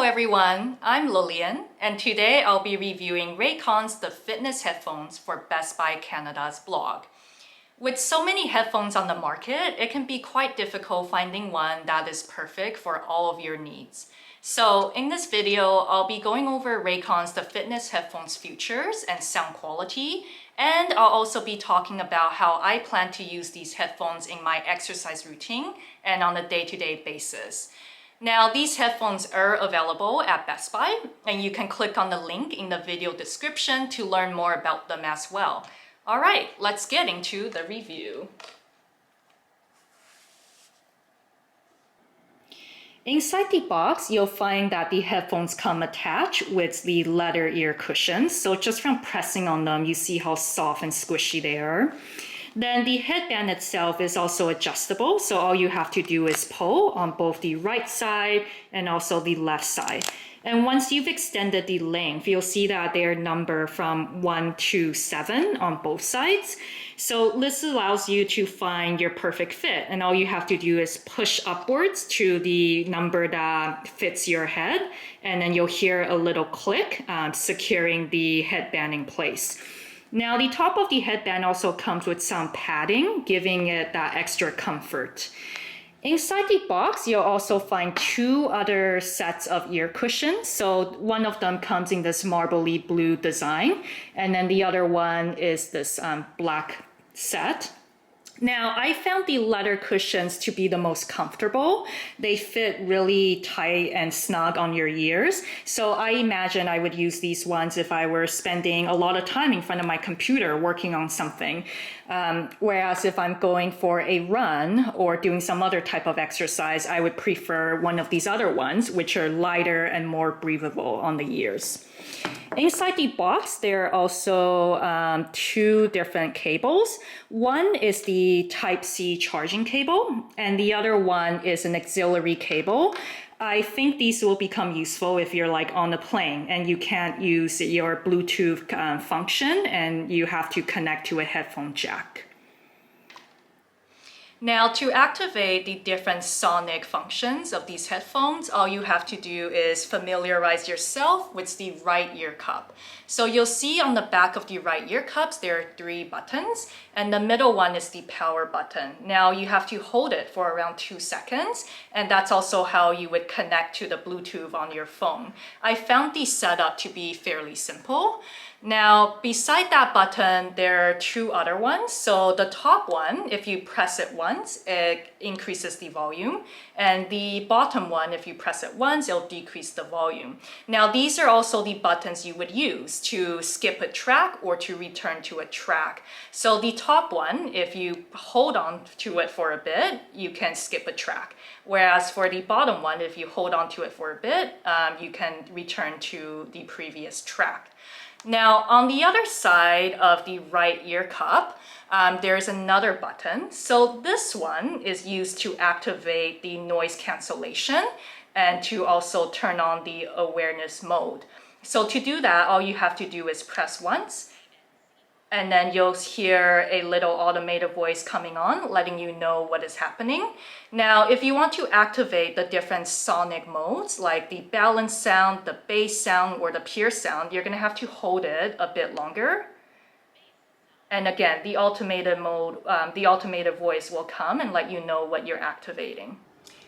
everyone, I'm Lillian, and today I'll be reviewing Raycon's The Fitness headphones for Best Buy Canada's blog. With so many headphones on the market, it can be quite difficult finding one that is perfect for all of your needs. So in this video, I'll be going over Raycon's The Fitness headphones features and sound quality, and I'll also be talking about how I plan to use these headphones in my exercise routine and on a day-to-day basis. Now, these headphones are available at Best Buy, and you can click on the link in the video description to learn more about them as well. All right, let's get into the review. Inside the box, you'll find that the headphones come attached with the leather ear cushions. So just from pressing on them, you see how soft and squishy they are. Then the headband itself is also adjustable, so all you have to do is pull on both the right side and also the left side. And once you've extended the length, you'll see that they're numbered from 1 to 7 on both sides. So this allows you to find your perfect fit, and all you have to do is push upwards to the number that fits your head, and then you'll hear a little click securing the headband in place. Now, the top of the headband also comes with some padding, giving it that extra comfort. Inside the box, you'll also find 2 other sets of ear cushions. So one of them comes in this marbly blue design, and then the other one is this black set. Now, I found the leather cushions to be the most comfortable. They fit really tight and snug on your ears. So I imagine I would use these ones if I were spending a lot of time in front of my computer working on something. Whereas if I'm going for a run or doing some other type of exercise, I would prefer one of these other ones, which are lighter and more breathable on the ears. Inside the box, there are also 2 different cables. One is the Type-C charging cable, and the other one is an auxiliary cable. I think these will become useful if you're like on a plane and you can't use your Bluetooth function and you have to connect to a headphone jack. Now, to activate the different sonic functions of these headphones, all you have to do is familiarize yourself with the right ear cup. So you'll see on the back of the right ear cups, there are 3 buttons, and the middle one is the power button. Now, you have to hold it for around 2 seconds, and that's also how you would connect to the Bluetooth on your phone. I found the setup to be fairly simple. Now, beside that button, there are 2 other ones. So the top one, if you press it once, it increases the volume. And the bottom one, if you press it once, it'll decrease the volume. Now, these are also the buttons you would use to skip a track or to return to a track. So the top one, if you hold on to it for a bit, you can skip a track. Whereas for the bottom one, if you hold on to it for a bit, you can return to the previous track. Now, on the other side of the right ear cup, there's another button. So this one is used to activate the noise cancellation and to also turn on the awareness mode. So to do that, all you have to do is press once, and then you'll hear a little automated voice coming on, letting you know what is happening. Now, if you want to activate the different sonic modes, like the balance sound, the bass sound, or the pure sound, you're gonna have to hold it a bit longer. And again, the automated mode, the automated voice will come and let you know what you're activating.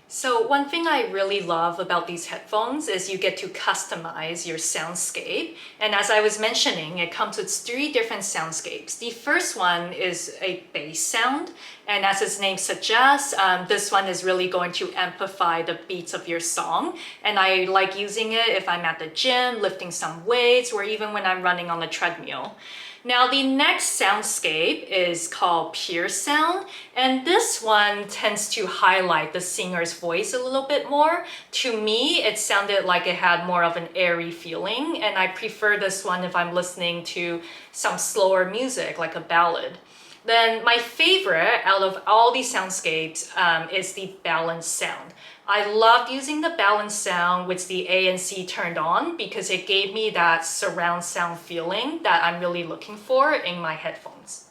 So one thing I really love about these headphones is you get to customize your soundscape. And as I was mentioning, it comes with 3 different soundscapes. The first one is a bass sound. And as its name suggests, this one is really going to amplify the beats of your song. And I like using it if I'm at the gym, lifting some weights, or even when I'm running on the treadmill. Now, the next soundscape is called Pure Sound, and this one tends to highlight the singer's voice a little bit more. To me, it sounded like it had more of an airy feeling, and I prefer this one if I'm listening to some slower music, like a ballad. Then my favorite out of all these soundscapes is the balance sound. I loved using the balance sound with the ANC turned on because it gave me that surround sound feeling that I'm really looking for in my headphones.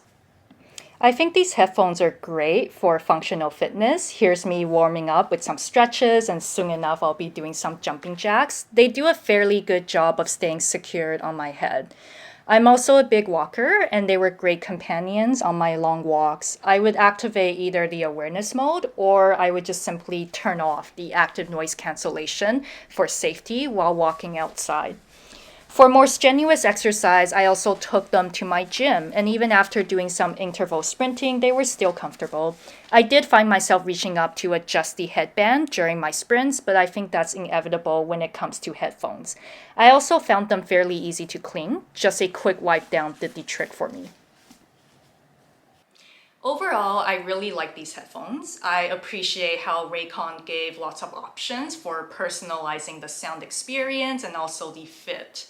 I think these headphones are great for functional fitness. Here's me warming up with some stretches, and soon enough, I'll be doing some jumping jacks. They do a fairly good job of staying secured on my head. I'm also a big walker, and they were great companions on my long walks. I would activate either the awareness mode or I would just simply turn off the active noise cancellation for safety while walking outside. For more strenuous exercise, I also took them to my gym, and even after doing some interval sprinting, they were still comfortable. I did find myself reaching up to adjust the headband during my sprints, but I think that's inevitable when it comes to headphones. I also found them fairly easy to clean. Just a quick wipe down did the trick for me. Overall, I really like these headphones. I appreciate how Raycon gave lots of options for personalizing the sound experience and also the fit.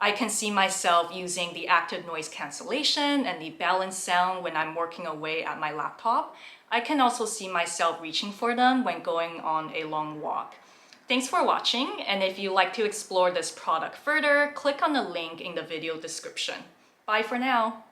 I can see myself using the active noise cancellation and the balance sound when I'm working away at my laptop. I can also see myself reaching for them when going on a long walk. Thanks for watching, and if you'd like to explore this product further, click on the link in the video description. Bye for now.